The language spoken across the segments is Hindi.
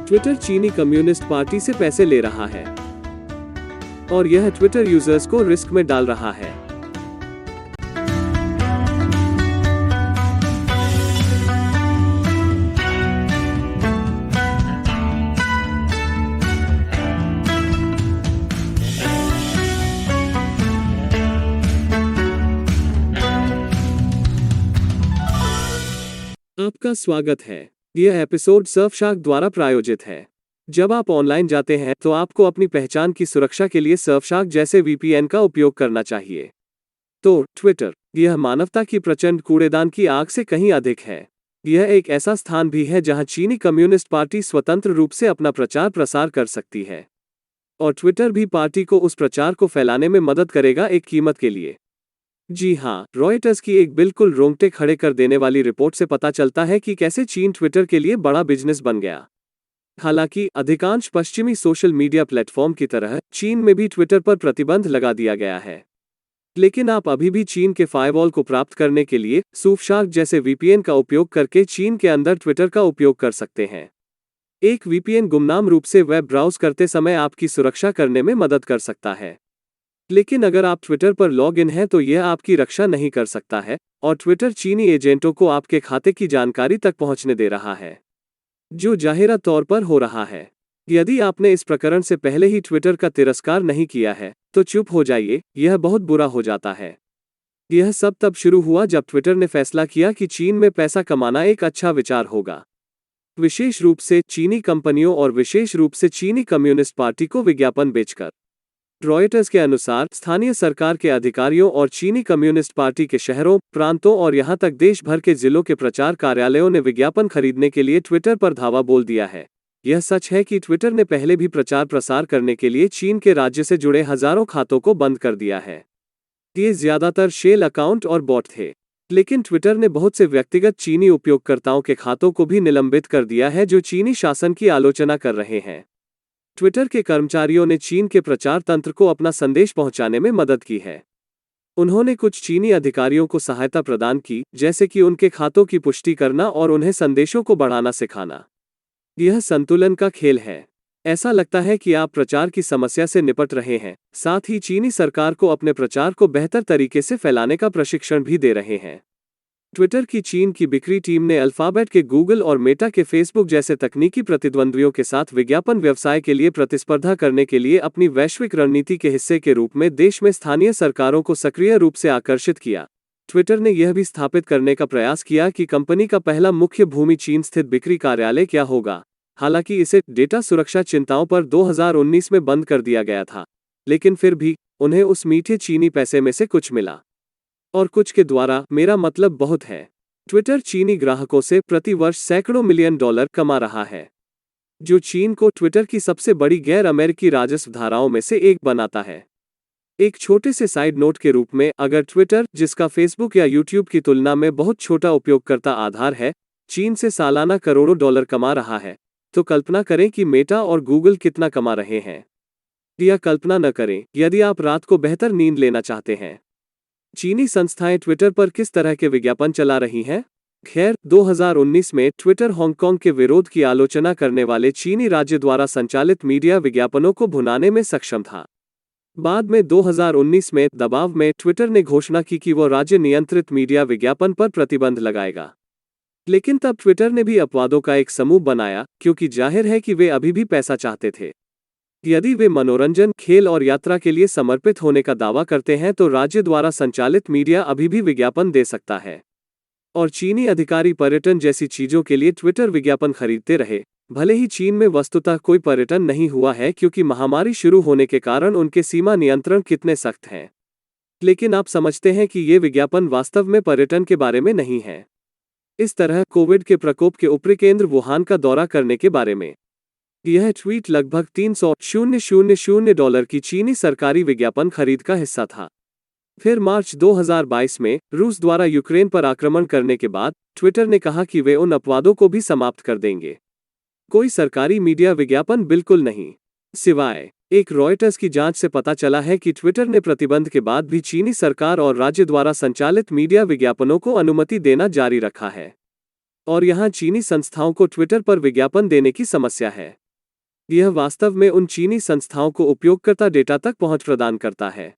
ट्विटर चीनी कम्युनिस्ट पार्टी से पैसे ले रहा है और यह ट्विटर यूजर्स को रिस्क में डाल रहा है। आपका स्वागत है। यह एपिसोड सर्फशार्क द्वारा प्रायोजित है। जब आप ऑनलाइन जाते हैं तो आपको अपनी पहचान की सुरक्षा के लिए सर्फशार्क जैसे वीपीएन का उपयोग करना चाहिए। तो ट्विटर, यह मानवता की प्रचंड कूड़ेदान की आग से कहीं अधिक है। यह एक ऐसा स्थान भी है जहां चीनी कम्युनिस्ट पार्टी स्वतंत्र रूप से अपना प्रचार प्रसार कर सकती है और ट्विटर भी पार्टी को उस प्रचार को फैलाने में मदद करेगा, एक कीमत के लिए। जी हाँ, रॉयटर्स की एक बिल्कुल रोंगटे खड़े कर देने वाली रिपोर्ट से पता चलता है कि कैसे चीन ट्विटर के लिए बड़ा बिजनेस बन गया। हालांकि अधिकांश पश्चिमी सोशल मीडिया प्लेटफॉर्म की तरह चीन में भी ट्विटर पर प्रतिबंध लगा दिया गया है, लेकिन आप अभी भी चीन के फायरवॉल को प्राप्त करने के लिए सर्फशार्क जैसे वीपीएन का उपयोग करके चीन के अंदर ट्विटर का उपयोग कर सकते हैं। एक वीपीएन गुमनाम रूप से वेब ब्राउज करते समय आपकी सुरक्षा करने में मदद कर सकता है, लेकिन अगर आप ट्विटर पर लॉग इन हैं तो यह आपकी रक्षा नहीं कर सकता है और ट्विटर चीनी एजेंटों को आपके खाते की जानकारी तक पहुंचने दे रहा है, जो जाहिरा तौर पर हो रहा है। यदि आपने इस प्रकरण से पहले ही ट्विटर का तिरस्कार नहीं किया है तो चुप हो जाइए, यह बहुत बुरा हो जाता है। यह सब तब शुरू हुआ जब ट्विटर ने फैसला किया कि चीन में पैसा कमाना एक अच्छा विचार होगा, विशेष रूप से चीनी कंपनियों और विशेष रूप से चीनी कम्युनिस्ट पार्टी को विज्ञापन बेचकर। रॉयटर्स के अनुसार स्थानीय सरकार के अधिकारियों और चीनी कम्युनिस्ट पार्टी के शहरों, प्रांतों और यहां तक देश भर के जिलों के प्रचार कार्यालयों ने विज्ञापन खरीदने के लिए ट्विटर पर धावा बोल दिया है। यह सच है कि ट्विटर ने पहले भी प्रचार प्रसार करने के लिए चीन के राज्य से जुड़े हजारों खातों को बंद कर दिया है। ये ज्यादातर शेल अकाउंट और बॉट थे, लेकिन ट्विटर ने बहुत से व्यक्तिगत चीनी उपयोगकर्ताओं के खातों को भी निलंबित कर दिया है जो चीनी शासन की आलोचना कर रहे हैं। ट्विटर के कर्मचारियों ने चीन के प्रचार तंत्र को अपना संदेश पहुंचाने में मदद की है। उन्होंने कुछ चीनी अधिकारियों को सहायता प्रदान की, जैसे कि उनके खातों की पुष्टि करना और उन्हें संदेशों को बढ़ाना सिखाना। यह संतुलन का खेल है। ऐसा लगता है कि आप प्रचार की समस्या से निपट रहे हैं, साथ ही चीनी सरकार को अपने प्रचार को बेहतर तरीके से फैलाने का प्रशिक्षण भी दे रहे हैं। ट्विटर की चीन की बिक्री टीम ने अल्फाबेट के गूगल और मेटा के फेसबुक जैसे तकनीकी प्रतिद्वंद्वियों के साथ विज्ञापन व्यवसाय के लिए प्रतिस्पर्धा करने के लिए अपनी वैश्विक रणनीति के हिस्से के रूप में देश में स्थानीय सरकारों को सक्रिय रूप से आकर्षित किया। ट्विटर ने यह भी स्थापित करने का प्रयास किया कि कंपनी का पहला मुख्य भूमि चीन स्थित बिक्री कार्यालय क्या होगा। हालांकि इसे डेटा सुरक्षा चिंताओं पर 2019 में बंद कर दिया गया था, लेकिन फिर भी उन्हें उस मीठे चीनी पैसे में से कुछ मिला, और कुछ के द्वारा मेरा मतलब बहुत है। ट्विटर चीनी ग्राहकों से प्रति वर्ष सैकड़ों मिलियन डॉलर कमा रहा है, जो चीन को ट्विटर की सबसे बड़ी गैर अमेरिकी राजस्व धाराओं में से एक बनाता है। एक छोटे से साइड नोट के रूप में, अगर ट्विटर, जिसका फेसबुक या यूट्यूब की तुलना में बहुत छोटा उपयोगकर्ता आधार है, चीन से सालाना करोड़ों डॉलर कमा रहा है, तो कल्पना करें कि मेटा और गूगल कितना कमा रहे हैं। या कल्पना न करें यदि आप रात को बेहतर नींद लेना चाहते हैं। चीनी संस्थाएं ट्विटर पर किस तरह के विज्ञापन चला रही हैं? खैर, 2019 में ट्विटर हांगकांग के विरोध की आलोचना करने वाले चीनी राज्य द्वारा संचालित मीडिया विज्ञापनों को भुनाने में सक्षम था। बाद में 2019 में दबाव में ट्विटर ने घोषणा की कि वो राज्य नियंत्रित मीडिया विज्ञापन पर प्रतिबंध लगाएगा, लेकिन तब ट्विटर ने भी अपवादों का एक समूह बनाया, क्योंकि जाहिर है कि वे अभी भी पैसा चाहते थे। यदि वे मनोरंजन, खेल और यात्रा के लिए समर्पित होने का दावा करते हैं तो राज्य द्वारा संचालित मीडिया अभी भी विज्ञापन दे सकता है। और चीनी अधिकारी पर्यटन जैसी चीजों के लिए ट्विटर विज्ञापन खरीदते रहे, भले ही चीन में वस्तुतः कोई पर्यटन नहीं हुआ है क्योंकि महामारी शुरू होने के कारण उनके सीमा नियंत्रण कितने सख्त हैं। लेकिन आप समझते हैं कि ये विज्ञापन वास्तव में पर्यटन के बारे में नहीं है। इस तरह कोविड के प्रकोप के ऊपरी केंद्र वुहान का दौरा करने के बारे में। यह ट्वीट लगभग $300,000 की चीनी सरकारी विज्ञापन खरीद का हिस्सा था। फिर मार्च 2022 में रूस द्वारा यूक्रेन पर आक्रमण करने के बाद ट्विटर ने कहा कि वे उन अपवादों को भी समाप्त कर देंगे। कोई सरकारी मीडिया विज्ञापन बिल्कुल नहीं, सिवाय एक रॉयटर्स की जांच से पता चला है कि ट्विटर ने प्रतिबंध के बाद भी चीनी सरकार और राज्य द्वारा संचालित मीडिया विज्ञापनों को अनुमति देना जारी रखा है। और यहां चीनी संस्थाओं को ट्विटर पर विज्ञापन देने की समस्या है। यह वास्तव में उन चीनी संस्थाओं को उपयोगकर्ता डेटा तक पहुंच प्रदान करता है।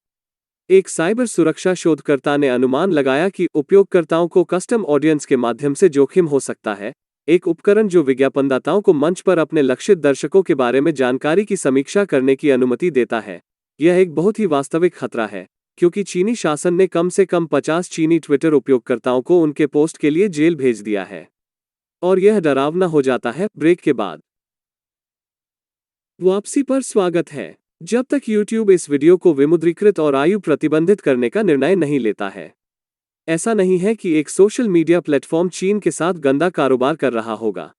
एक साइबर सुरक्षा शोधकर्ता ने अनुमान लगाया कि उपयोगकर्ताओं को कस्टम ऑडियंस के माध्यम से जोखिम हो सकता है, एक उपकरण जो विज्ञापनदाताओं को मंच पर अपने लक्षित दर्शकों के बारे में जानकारी की समीक्षा करने की अनुमति देता है। यह एक बहुत ही वास्तविक खतरा है, क्योंकि चीनी शासन ने कम से कम 50 चीनी ट्विटर उपयोगकर्ताओं को उनके पोस्ट के लिए जेल भेज दिया है। और यह डरावना हो जाता है। ब्रेक के बाद वापसी पर स्वागत है। जब तक YouTube इस वीडियो को विमुद्रीकृत और आयु प्रतिबंधित करने का निर्णय नहीं लेता है, ऐसा नहीं है कि एक सोशल मीडिया प्लेटफॉर्म चीन के साथ गंदा कारोबार कर रहा होगा।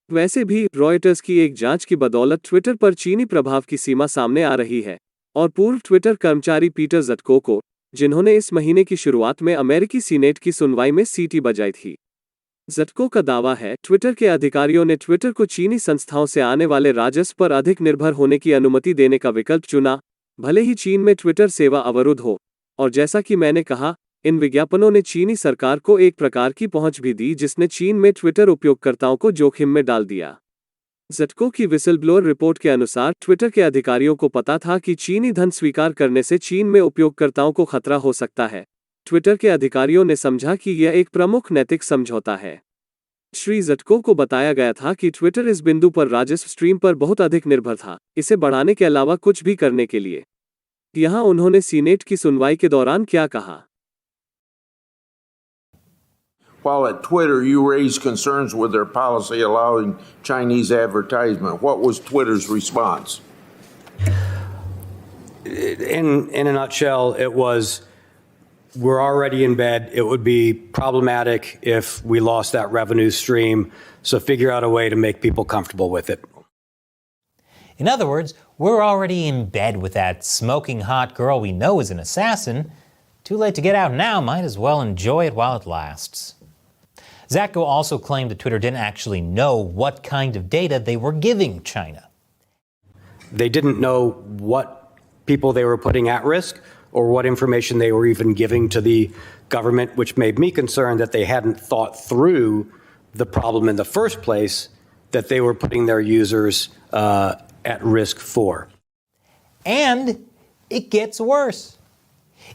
वैसे भी रॉयटर्स की एक जांच की बदौलत ट्विटर पर चीनी प्रभाव की सीमा सामने आ रही है और पूर्व ट्विटर कर्मचारी पीटर ज़टको को, जिन्होंने इस महीने की शुरुआत में अमेरिकी सीनेट की सुनवाई में सीटी बजाई थी। ज़टको का दावा है, ट्विटर के अधिकारियों ने ट्विटर को चीनी संस्थाओं से आने वाले राजस्व पर अधिक निर्भर होने की अनुमति देने का विकल्प चुना, भले ही चीन में ट्विटर सेवा अवरुद्ध हो। और जैसा कि मैंने कहा, इन विज्ञापनों ने चीनी सरकार को एक प्रकार की पहुंच भी दी जिसने चीन में ट्विटर उपयोगकर्ताओं को जोखिम में डाल दिया। ज़टको की विसलब्लोअर रिपोर्ट के अनुसार ट्विटर के अधिकारियों को पता था कि चीनी धन स्वीकार करने से चीन में उपयोगकर्ताओं को खतरा हो सकता है। ट्विटर के अधिकारियों ने समझा कि यह एक प्रमुख नैतिक समझौता है। श्री ज़टको को बताया गया था कि ट्विटर इस बिंदु पर राजस्व स्ट्रीम पर बहुत अधिक निर्भर था, इसे बढ़ाने के अलावा कुछ भी करने के लिए। यहां उन्होंने सीनेट की सुनवाई के दौरान क्या कहा। While at Twitter, you raised concerns with their policy allowing Chinese advertisement. What was Twitter's response? In a nutshell, it was, we're already in bed. It would be problematic if we lost that revenue stream. So figure out a way to make people comfortable with it. In other words, we're already in bed with that smoking hot girl we know is an assassin. Too late to get out now. Might as well enjoy it while it lasts. Zacko also claimed that Twitter didn't actually know what kind of data they were giving China. They didn't know what people they were putting at risk or what information they were even giving to the government, which made me concerned that they hadn't thought through the problem in the first place that they were putting their users at risk for. And it gets worse.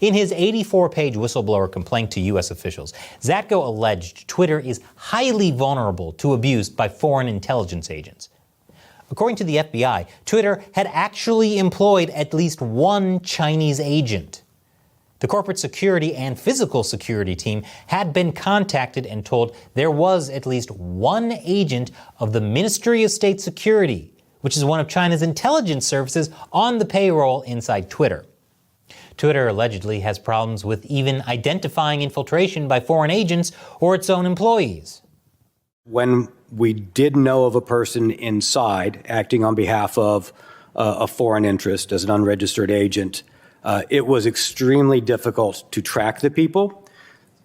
In his 84-page whistleblower complaint to U.S. officials, Zacko alleged Twitter is highly vulnerable to abuse by foreign intelligence agents. According to the FBI, Twitter had actually employed at least one Chinese agent. The corporate security and physical security team had been contacted and told there was at least one agent of the Ministry of State Security, which is one of China's intelligence services, on the payroll inside Twitter. Twitter allegedly has problems with even identifying infiltration by foreign agents or its own employees. When we did know of a person inside acting on behalf of a foreign interest as an unregistered agent, it was extremely difficult to track the people.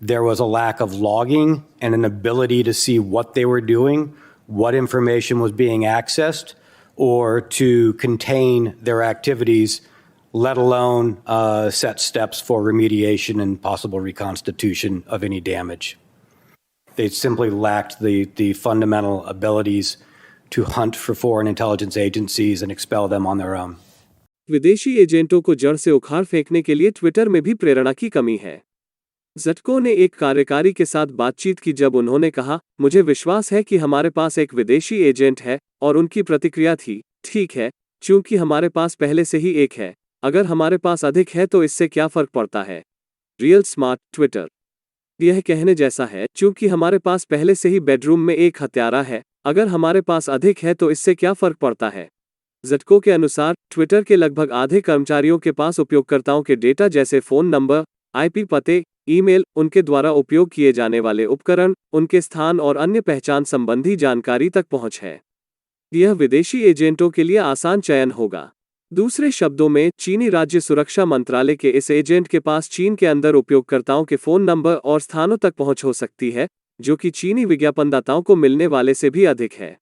There was a lack of logging and an ability to see what they were doing, what information was being accessed, or to contain their activities, let alone set steps for remediation and possible reconstitution of any damage. They simply lacked the fundamental abilities to hunt for foreign intelligence agencies and expel them on their own. विदेशी एजेंटों को जड़ से उखाड़ फेंकने के लिए ट्विटर में भी प्रेरणा की कमी है। ज़टको ने एक कार्यकारी के साथ बातचीत की जब उन्होंने कहा, मुझे विश्वास है कि हमारे पास एक विदेशी एजेंट है, और उनकी प्रतिक्रिया थी, ठीक है, चूंकि हमारे पास पहले से ही एक है, अगर हमारे पास अधिक है तो इससे क्या फर्क पड़ता है। Real smart Twitter. यह कहने जैसा है, चूंकि हमारे पास पहले से ही बेडरूम में एक हत्यारा है, अगर हमारे पास अधिक है तो इससे क्या फर्क पड़ता है। ज़टको के अनुसार, ट्विटर के लगभग आधे कर्मचारियों के पास उपयोगकर्ताओं के डेटा जैसे फ़ोन नंबर, आईपी पते, ईमेल, उनके द्वारा उपयोग किए जाने वाले उपकरण, उनके स्थान और अन्य पहचान संबंधी जानकारी तक पहुंच है। यह विदेशी एजेंटों के लिए आसान चयन होगा। दूसरे शब्दों में, चीनी राज्य सुरक्षा मंत्रालय के इस एजेंट के पास चीन के अंदर उपयोगकर्ताओं के फ़ोन नंबर और स्थानों तक पहुंच हो सकती है, जो कि चीनी विज्ञापनदाताओं को मिलने वाले से भी अधिक है।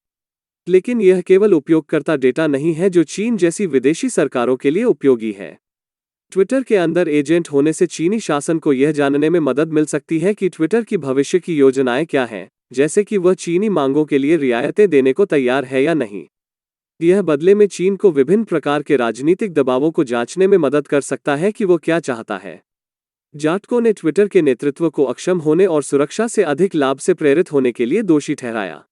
लेकिन यह केवल उपयोगकर्ता डेटा नहीं है जो चीन जैसी विदेशी सरकारों के लिए उपयोगी है। ट्विटर के अंदर एजेंट होने से चीनी शासन को यह जानने में मदद मिल सकती है कि ट्विटर की भविष्य की योजनाएं क्या हैं, जैसे कि वह चीनी मांगों के लिए रियायतें देने को तैयार है या नहीं। यह बदले में चीन को विभिन्न प्रकार के राजनीतिक दबावों को जांचने में मदद कर सकता है कि वो क्या चाहता है। जाटको ने ट्विटर के नेतृत्व को अक्षम होने और सुरक्षा से अधिक लाभ से प्रेरित होने के लिए दोषी ठहराया।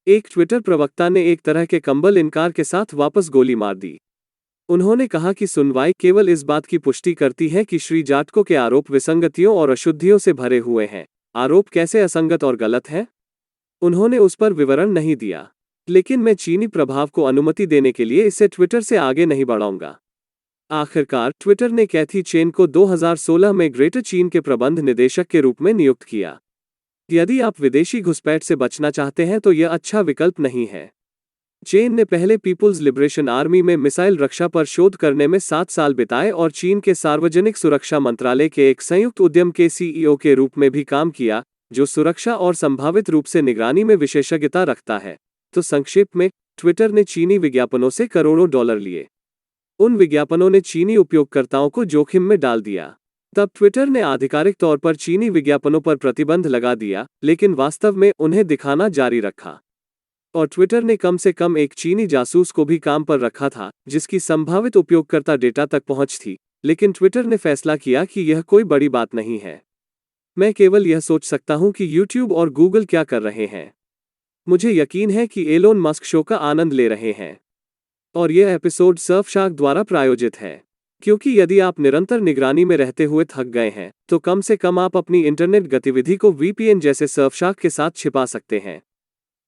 एक ट्विटर प्रवक्ता ने एक तरह के कंबल इनकार के साथ वापस गोली मार दी। उन्होंने कहा कि सुनवाई केवल इस बात की पुष्टि करती है कि श्री जाटको के आरोप विसंगतियों और अशुद्धियों से भरे हुए हैं। आरोप कैसे असंगत और गलत है? उन्होंने उस पर विवरण नहीं दिया। लेकिन मैं चीनी प्रभाव को अनुमति देने के लिए इसे ट्विटर से आगे नहीं बढ़ाऊंगा। आखिरकार ट्विटर ने कैथी चेन को 2016 में ग्रेटर चीन के प्रबंध निदेशक के रूप में नियुक्त किया। यदि आप विदेशी घुसपैठ से बचना चाहते हैं तो यह अच्छा विकल्प नहीं है। चेन ने पहले पीपुल्स लिबरेशन आर्मी में मिसाइल रक्षा पर शोध करने में 7 साल बिताए और चीन के सार्वजनिक सुरक्षा मंत्रालय के एक संयुक्त उद्यम के सीईओ के रूप में भी काम किया, जो सुरक्षा और संभावित रूप से निगरानी में विशेषज्ञता रखता है। तो संक्षेप में, ट्विटर ने चीनी विज्ञापनों से करोड़ों डॉलर लिए। उन विज्ञापनों ने चीनी उपयोगकर्ताओं को जोखिम में डाल दिया। तब ट्विटर ने आधिकारिक तौर पर चीनी विज्ञापनों पर प्रतिबंध लगा दिया, लेकिन वास्तव में उन्हें दिखाना जारी रखा। और ट्विटर ने कम से कम एक चीनी जासूस को भी काम पर रखा था, जिसकी संभावित उपयोगकर्ता डेटा तक पहुंच थी। लेकिन ट्विटर ने फैसला किया कि यह कोई बड़ी बात नहीं है। मैं केवल यह सोच सकता हूं कि यूट्यूब और गूगल क्या कर रहे हैं। मुझे यकीन है कि एलोन मस्क शो का आनंद ले रहे हैं। और यह एपिसोड सर्फशार्क द्वारा प्रायोजित है। क्योंकि यदि आप निरंतर निगरानी में रहते हुए थक गए हैं, तो कम से कम आप अपनी इंटरनेट गतिविधि को वीपीएन जैसे सर्फशार्क के साथ छिपा सकते हैं।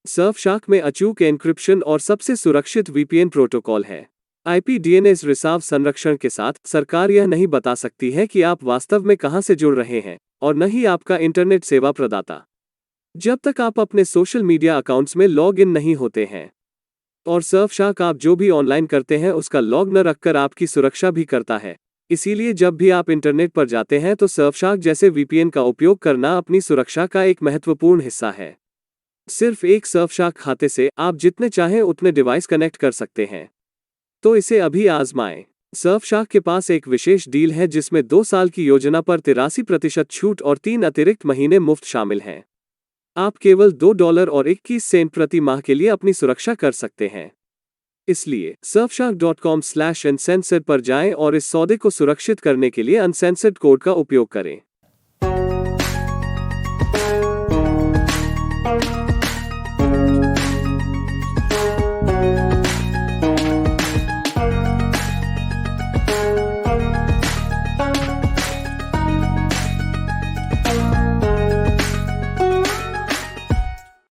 सर्फशार्क में अचूक एन्क्रिप्शन और सबसे सुरक्षित वीपीएन प्रोटोकॉल है। आईपी डीएनएस रिसाव संरक्षण के साथ सरकार यह नहीं बता सकती है कि आप वास्तव में कहां से जुड़ रहे हैं, और न ही आपका इंटरनेट सेवा प्रदाता, जब तक आप अपने सोशल मीडिया अकाउंट्स में लॉग इन नहीं होते हैं। और सर्फशार्क आप जो भी ऑनलाइन करते हैं उसका लॉग न रखकर आपकी सुरक्षा भी करता है। इसीलिए जब भी आप इंटरनेट पर जाते हैं तो सर्फशार्क जैसे वीपीएन का उपयोग करना अपनी सुरक्षा का एक महत्वपूर्ण हिस्सा है। सिर्फ एक सर्फशार्क खाते से आप जितने चाहें उतने डिवाइस कनेक्ट कर सकते हैं। तो इसे अभी आजमाएं। सर्फशार्क के पास एक विशेष डील है जिसमें 2 साल की योजना पर 83% छूट और 3 अतिरिक्त महीने मुफ्त शामिल हैं। आप केवल $2 और 21 सेंट प्रति माह के लिए अपनी सुरक्षा कर सकते हैं। इसलिए surfshark.com/uncensored पर जाएं और इस सौदे को सुरक्षित करने के लिए अनसेंसर्ड कोड का उपयोग करें।